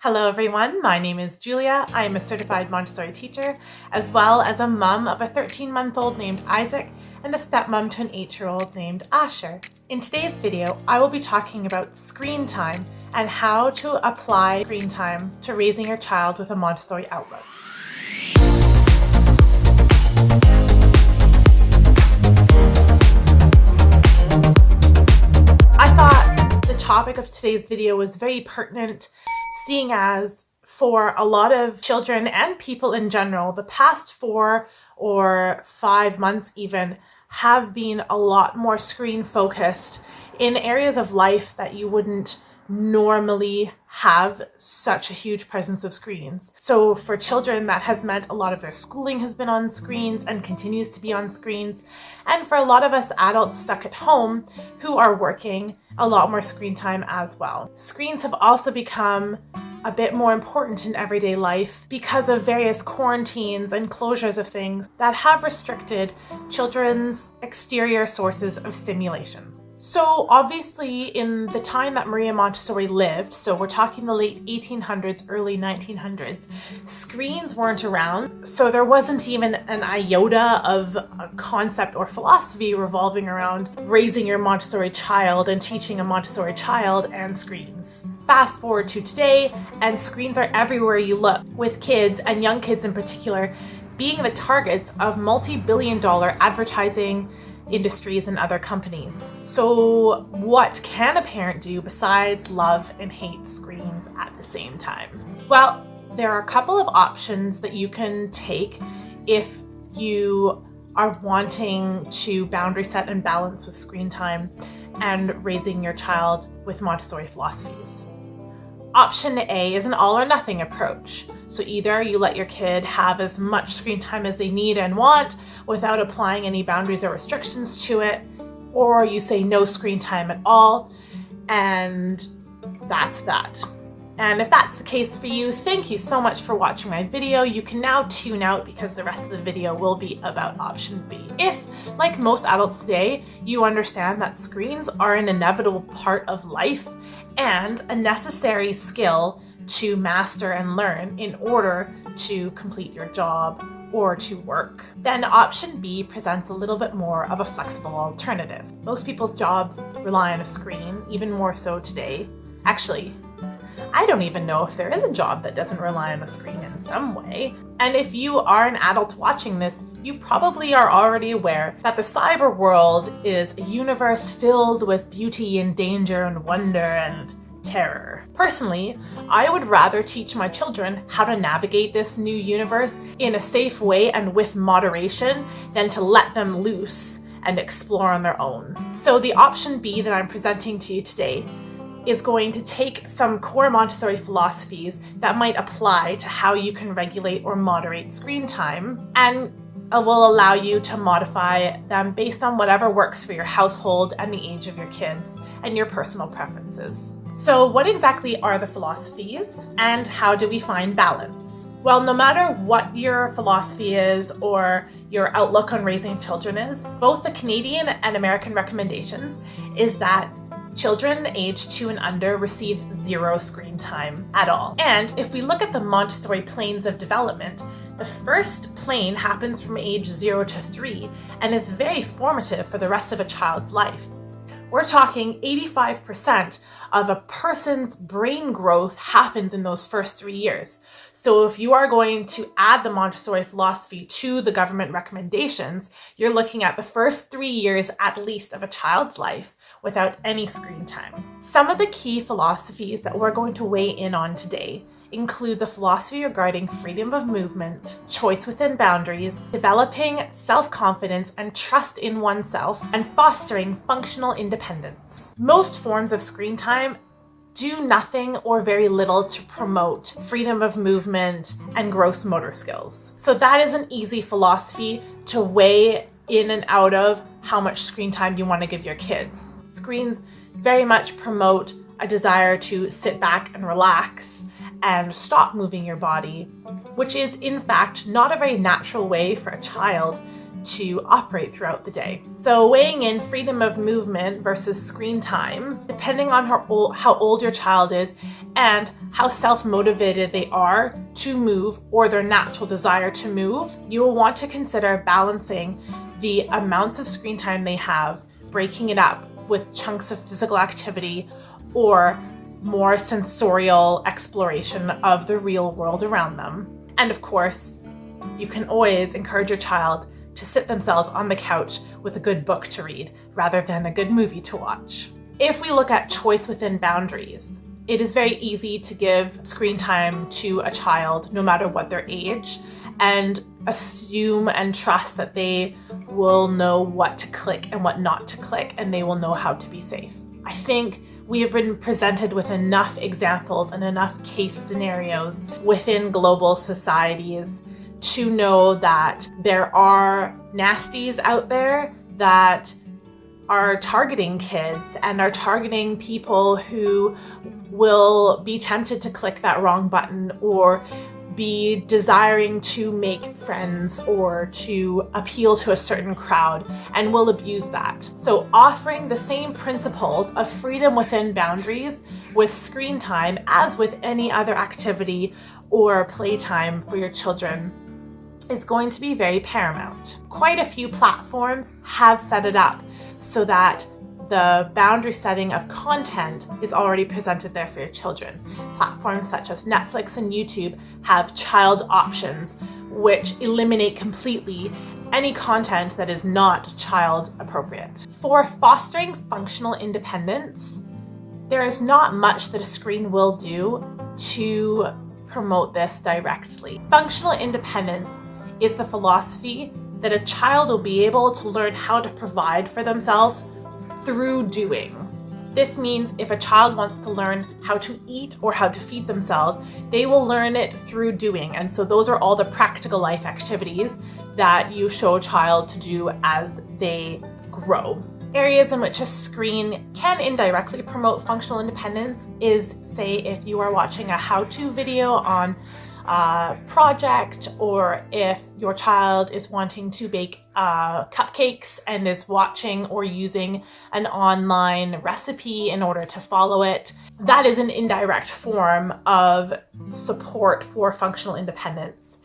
Hello everyone, my name is Julia. I am a certified Montessori teacher, as well as a mum of a 13-month-old named Isaac and a stepmom to an 8-year-old named Asher. In today's video, I will be talking about screen time and how to apply screen time to raising your child with a Montessori outlook. I thought the topic of today's video was very pertinent, seeing as for a lot of children and people in general, the past 4 or 5 months even have been a lot more screen focused in areas of life that you wouldn't normally have such a huge presence of screens. So for children, that has meant a lot of their schooling has been on screens and continues to be on screens. And for a lot of us adults stuck at home who are working, a lot more screen time as well. Screens have also become a bit more important in everyday life because of various quarantines and closures of things that have restricted children's exterior sources of stimulation. So obviously in the time that Maria Montessori lived, so we're talking the late 1800s, early 1900s, screens weren't around, so there wasn't even an iota of a concept or philosophy revolving around raising your Montessori child and teaching a Montessori child and screens. Fast forward to today, and screens are everywhere you look, with kids, and young kids in particular, being the targets of multi-billion-dollar advertising industries and other companies. So what can a parent do besides love and hate screens at the same time? Well, there are a couple of options that you can take if you are wanting to boundary set and balance with screen time and raising your child with Montessori philosophies. Option A is an all or nothing approach. So either you let your kid have as much screen time as they need and want without applying any boundaries or restrictions to it, or you say no screen time at all, and that's that. And if that's the case for you, thank you so much for watching my video. You can now tune out because the rest of the video will be about option B. If, like most adults today, you understand that screens are an inevitable part of life and a necessary skill to master and learn in order to complete your job or to work, then option B presents a little bit more of a flexible alternative. Most people's jobs rely on a screen, even more so today. Actually, I don't even know if there is a job that doesn't rely on a screen in some way. And if you are an adult watching this, you probably are already aware that the cyber world is a universe filled with beauty and danger and wonder and terror. Personally, I would rather teach my children how to navigate this new universe in a safe way and with moderation than to let them loose and explore on their own. So the option B that I'm presenting to you today is going to take some core Montessori philosophies that might apply to how you can regulate or moderate screen time, and will allow you to modify them based on whatever works for your household and the age of your kids and your personal preferences. So what exactly are the philosophies and how do we find balance? Well, no matter what your philosophy is or your outlook on raising children is, both the Canadian and American recommendations is that children aged 2 and under receive 0 screen time at all. And if we look at the Montessori planes of development, the first plane happens from age 0 to 3 and is very formative for the rest of a child's life. We're talking 85% of a person's brain growth happens in those first 3 years. So if you are going to add the Montessori philosophy to the government recommendations, you're looking at the first 3 years at least of a child's life without any screen time. Some of the key philosophies that we're going to weigh in on today include the philosophy regarding freedom of movement, choice within boundaries, developing self-confidence and trust in oneself, and fostering functional independence. Most forms of screen time do nothing or very little to promote freedom of movement and gross motor skills. So that is an easy philosophy to weigh in and out of how much screen time you want to give your kids. Screens very much promote a desire to sit back and relax and stop moving your body, which is in fact not a very natural way for a child to operate throughout the day. So weighing in freedom of movement versus screen time, depending on how old your child is and how self-motivated they are to move or their natural desire to move, you will want to consider balancing the amounts of screen time they have, breaking it up with chunks of physical activity or more sensorial exploration of the real world around them. And of course, you can always encourage your child to sit themselves on the couch with a good book to read rather than a good movie to watch. If we look at choice within boundaries, it is very easy to give screen time to a child no matter what their age and assume and trust that they will know what to click and what not to click, and they will know how to be safe. I think we have been presented with enough examples and enough case scenarios within global societies to know that there are nasties out there that are targeting kids and are targeting people who will be tempted to click that wrong button or be desiring to make friends or to appeal to a certain crowd and will abuse that. So offering the same principles of freedom within boundaries with screen time as with any other activity or playtime for your children is going to be very paramount. Quite a few platforms have set it up so that the boundary setting of content is already presented there for your children. Platforms such as Netflix and YouTube have child options, which eliminate completely any content that is not child appropriate. For fostering functional independence, there is not much that a screen will do to promote this directly. Functional independence is the philosophy that a child will be able to learn how to provide for themselves through doing. This means if a child wants to learn how to eat or how to feed themselves, they will learn it through doing. And so those are all the practical life activities that you show a child to do as they grow. Areas in which a screen can indirectly promote functional independence is, say, if you are watching a how-to video on project, or if your child is wanting to bake cupcakes and is watching or using an online recipe in order to follow it. That is an indirect form of support for functional independence.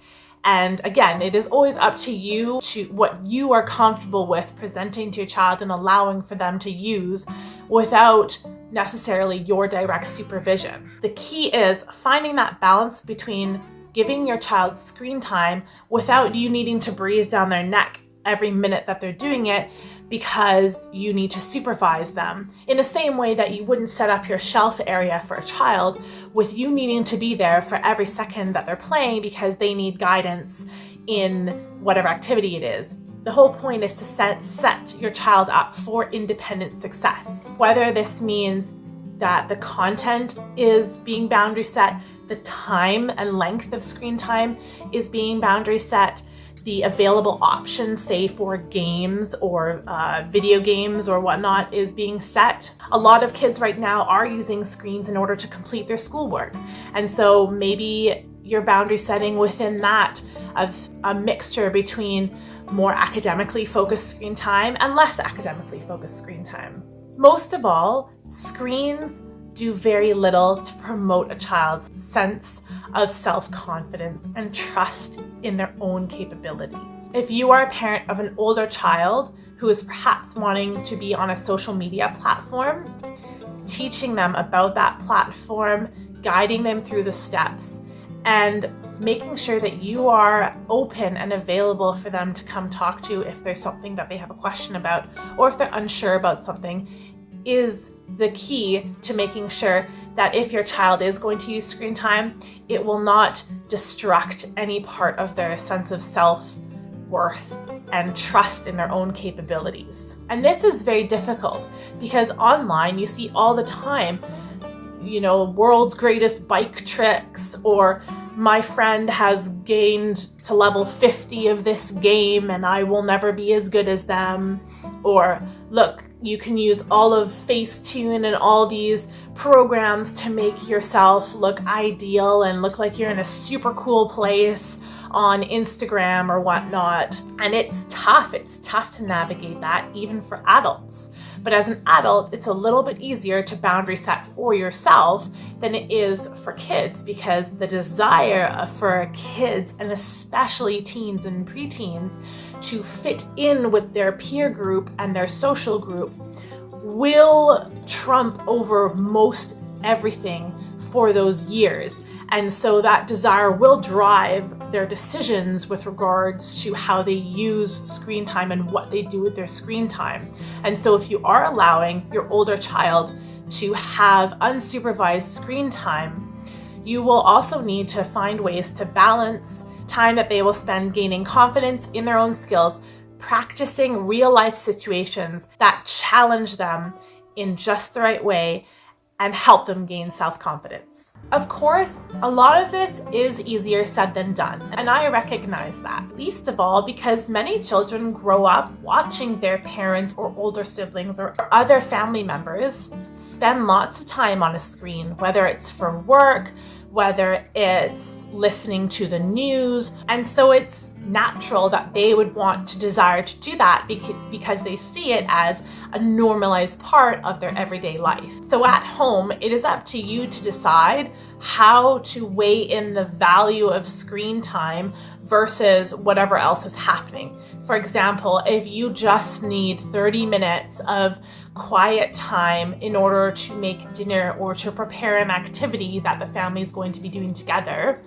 And again, it is always up to you to what you are comfortable with presenting to your child and allowing for them to use without necessarily your direct supervision. The key is finding that balance between giving your child screen time without you needing to breathe down their neck every minute that they're doing it because you need to supervise them. In the same way that you wouldn't set up your shelf area for a child with you needing to be there for every second that they're playing because they need guidance in whatever activity it is. The whole point is to set your child up for independent success. Whether this means that the content is being boundary set, the time and length of screen time is being boundary set, the available options, say for games or video games or whatnot, is being set. A lot of kids right now are using screens in order to complete their schoolwork. And so maybe your boundary setting within that of a mixture between more academically focused screen time and less academically focused screen time. Most of all, screens do very little to promote a child's sense of self-confidence and trust in their own capabilities. If you are a parent of an older child who is perhaps wanting to be on a social media platform, teaching them about that platform, guiding them through the steps, and making sure that you are open and available for them to come talk to if there's something that they have a question about or if they're unsure about something is the key to making sure that if your child is going to use screen time, it will not destruct any part of their sense of self-worth and trust in their own capabilities. And this is very difficult because online you see all the time, world's greatest bike tricks, or my friend has gained to level 50 of this game and I will never be as good as them, or look, you can use all of Facetune and all these programs to make yourself look ideal and look like you're in a super cool place on Instagram or whatnot. And it's tough to navigate that even for adults. But as an adult, it's a little bit easier to boundary set for yourself than it is for kids, because the desire for kids, and especially teens and preteens, to fit in with their peer group and their social group will trump over most everything for those years. And so that desire will drive their decisions with regards to how they use screen time and what they do with their screen time. And so if you are allowing your older child to have unsupervised screen time, you will also need to find ways to balance time that they will spend gaining confidence in their own skills, practicing real life situations that challenge them in just the right way and help them gain self-confidence. Of course, a lot of this is easier said than done, and I recognize that. Least of all because many children grow up watching their parents or older siblings or other family members spend lots of time on a screen, whether it's for work, whether it's listening to the news. And so it's natural that they would want to desire to do that because they see it as a normalized part of their everyday life. So at home, it is up to you to decide how to weigh in the value of screen time versus whatever else is happening. For example, if you just need 30 minutes of quiet time in order to make dinner or to prepare an activity that the family is going to be doing together,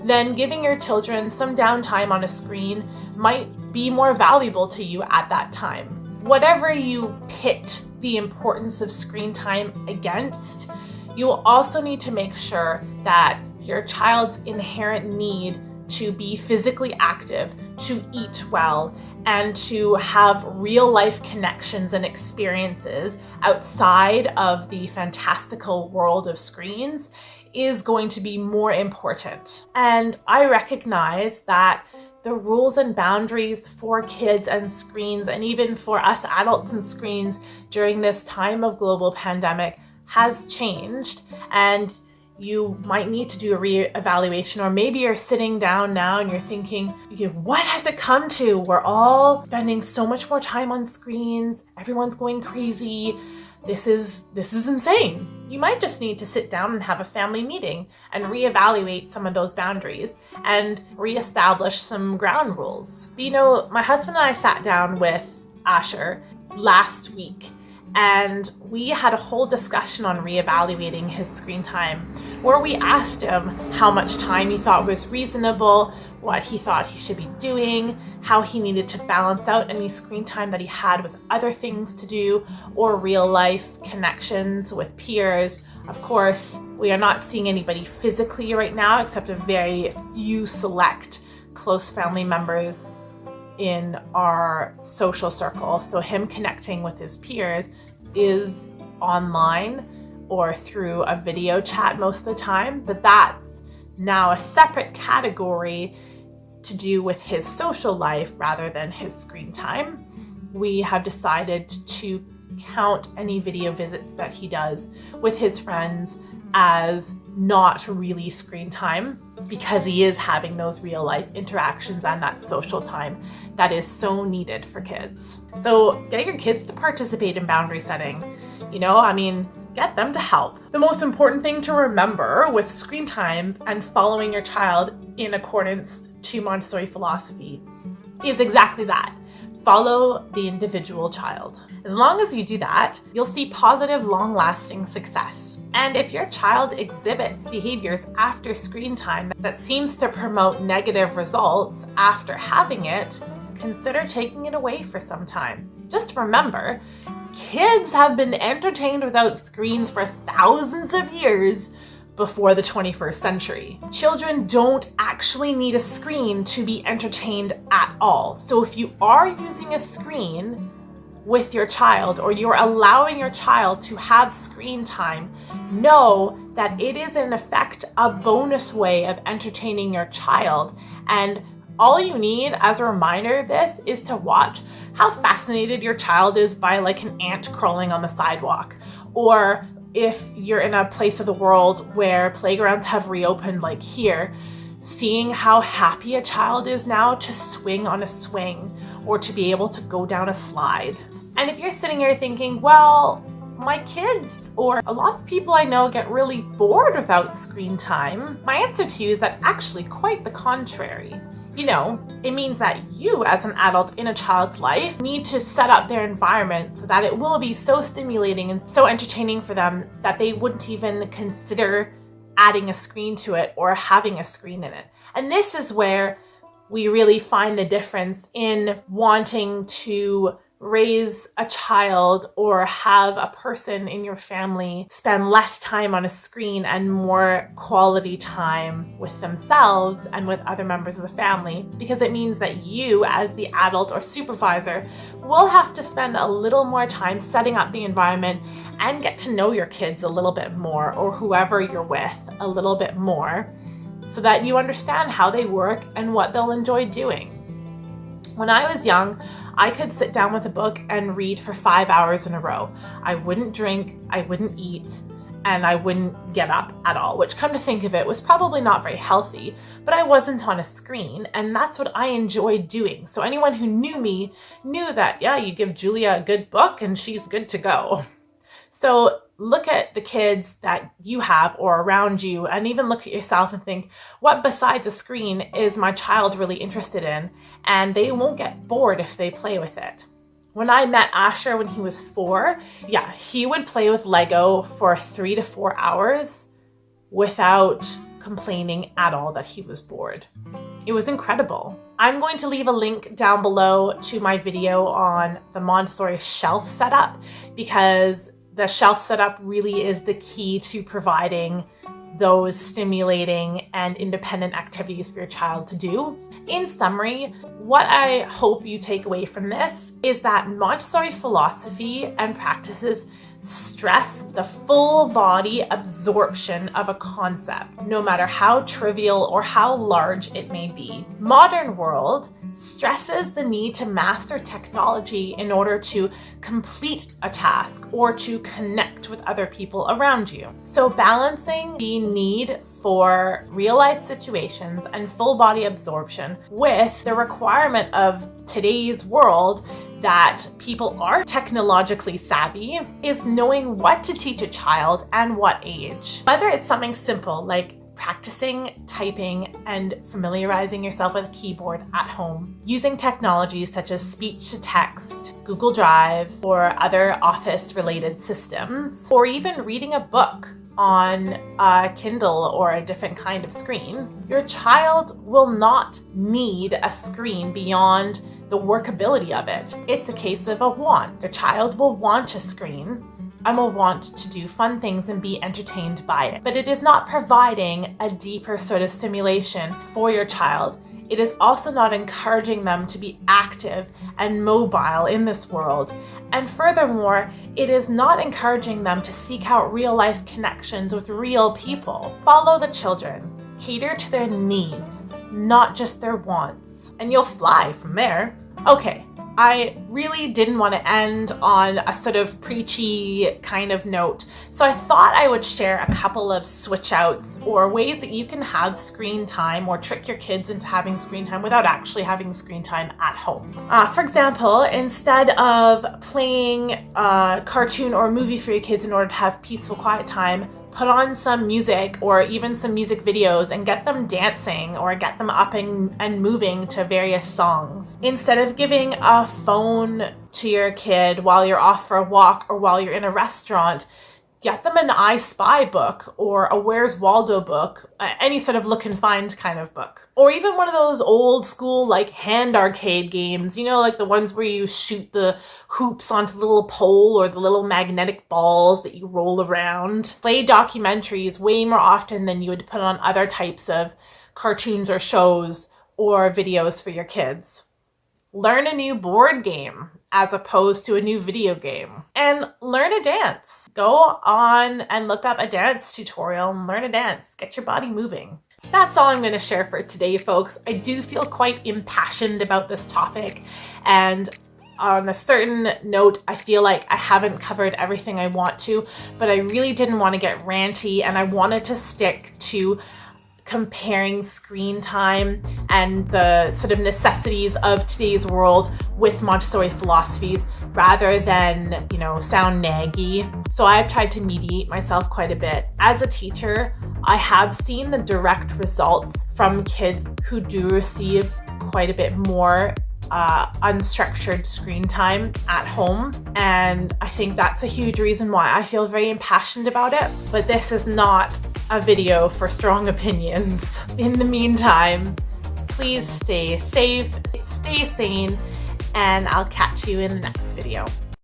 then giving your children some downtime on a screen might be more valuable to you at that time. Whatever you pit the importance of screen time against, you will also need to make sure that your child's inherent need to be physically active, to eat well, and to have real life connections and experiences outside of the fantastical world of screens is going to be more important. And I recognize that the rules and boundaries for kids and screens, and even for us adults and screens during this time of global pandemic, has changed, and you might need to do a reevaluation. Or maybe you're sitting down now and you're thinking, what has it come to? We're all spending so much more time on screens. Everyone's going crazy. This is insane. You might just need to sit down and have a family meeting and reevaluate some of those boundaries and reestablish some ground rules. But my husband and I sat down with Asher last week, and we had a whole discussion on reevaluating his screen time, where we asked him how much time he thought was reasonable, what he thought he should be doing, how he needed to balance out any screen time that he had with other things to do or real life connections with peers. Of course, we are not seeing anybody physically right now except a very few select close family members in our social circle. So him connecting with his peers is online or through a video chat most of the time, but that's now a separate category to do with his social life rather than his screen time. We have decided to count any video visits that he does with his friends as not really screen time, because he is having those real life interactions and that social time that is so needed for kids. So get your kids to participate in boundary setting. Get them to help. The most important thing to remember with screen times and following your child in accordance to Montessori philosophy is exactly that. Follow the individual child. As long as you do that, you'll see positive, long-lasting success. And if your child exhibits behaviors after screen time that seems to promote negative results after having it, consider taking it away for some time. Just remember, kids have been entertained without screens for thousands of years before the 21st century. Children don't actually need a screen to be entertained at all. So if you are using a screen with your child, or you're allowing your child to have screen time, know that it is in effect a bonus way of entertaining your child. And all you need as a reminder of this is to watch how fascinated your child is by like an ant crawling on the sidewalk. Or if you're in a place of the world where playgrounds have reopened like here, seeing how happy a child is now to swing on a swing or to be able to go down a slide. And if you're sitting here thinking, well, my kids or a lot of people I know get really bored without screen time, my answer to you is that actually quite the contrary. You know, it means that you as an adult in a child's life need to set up their environment so that it will be so stimulating and so entertaining for them that they wouldn't even consider adding a screen to it or having a screen in it. And this is where we really find the difference in wanting to raise a child or have a person in your family spend less time on a screen and more quality time with themselves and with other members of the family, because it means that you as the adult or supervisor will have to spend a little more time setting up the environment and get to know your kids a little bit more, or whoever you're with a little bit more, so that you understand how they work and what they'll enjoy doing. When I was young, I could sit down with a book and read for 5 hours in a row. I wouldn't drink, I wouldn't eat, and I wouldn't get up at all, which, come to think of it, was probably not very healthy, but I wasn't on a screen, and that's what I enjoyed doing. So anyone who knew me knew that, yeah, you give Julia a good book and she's good to go. So look at the kids that you have or around you, and even look at yourself and think, what besides a screen is my child really interested in? And they won't get bored if they play with it. When I met Asher when he was 4, yeah, he would play with Lego for 3 to 4 hours without complaining at all that he was bored. It was incredible. I'm going to leave a link down below to my video on the Montessori shelf setup, because the shelf setup really is the key to providing those stimulating and independent activities for your child to do. In summary, what I hope you take away from this is that Montessori philosophy and practices stress the full body absorption of a concept, no matter how trivial or how large it may be. Modern world stresses the need to master technology in order to complete a task or to connect with other people around you. So balancing the need for real-life situations and full body absorption with the requirement of today's world that people are technologically savvy is knowing what to teach a child and what age. Whether it's something simple like practicing typing and familiarizing yourself with a keyboard at home, using technologies such as speech to text, Google Drive, or other office-related systems, or even reading a book on a Kindle or a different kind of screen, your child will not need a screen beyond the workability of it. It's a case of a want. Your child will want a screen and will want to do fun things and be entertained by it. But it is not providing a deeper sort of stimulation for your child. It is also not encouraging them to be active and mobile in this world. And furthermore, it is not encouraging them to seek out real-life connections with real people. Follow the children. Cater to their needs, not just their wants. And you'll fly from there. Okay, I really didn't want to end on a sort of preachy kind of note, so I thought I would share a couple of switch outs or ways that you can have screen time or trick your kids into having screen time without actually having screen time at home. For example, instead of playing a cartoon or a movie for your kids in order to have peaceful, quiet time, put on some music or even some music videos and get them dancing or get them up and moving to various songs. Instead of giving a phone to your kid while you're off for a walk or while you're in a restaurant, get them an I Spy book or a Where's Waldo book, any sort of look and find kind of book. Or even one of those old school like hand arcade games, you know, like the ones where you shoot the hoops onto the little pole or the little magnetic balls that you roll around. Play documentaries way more often than you would put on other types of cartoons or shows or videos for your kids. Learn a new board game as opposed to a new video game. And learn a dance. Go on and look up a dance tutorial and learn a dance. Get your body moving. That's all I'm going to share for today, folks. I do feel quite impassioned about this topic, and on a certain note, I feel like I haven't covered everything I want to, but I really didn't want to get ranty, and I wanted to stick to comparing screen time and the sort of necessities of today's world with Montessori philosophies rather than, sound naggy. So I've tried to mediate myself quite a bit. As a teacher, I have seen the direct results from kids who do receive quite a bit more unstructured screen time at home, and I think that's a huge reason why I feel very impassioned about it. But this is not a video for strong opinions. In the meantime, please stay safe, stay sane, and I'll catch you in the next video.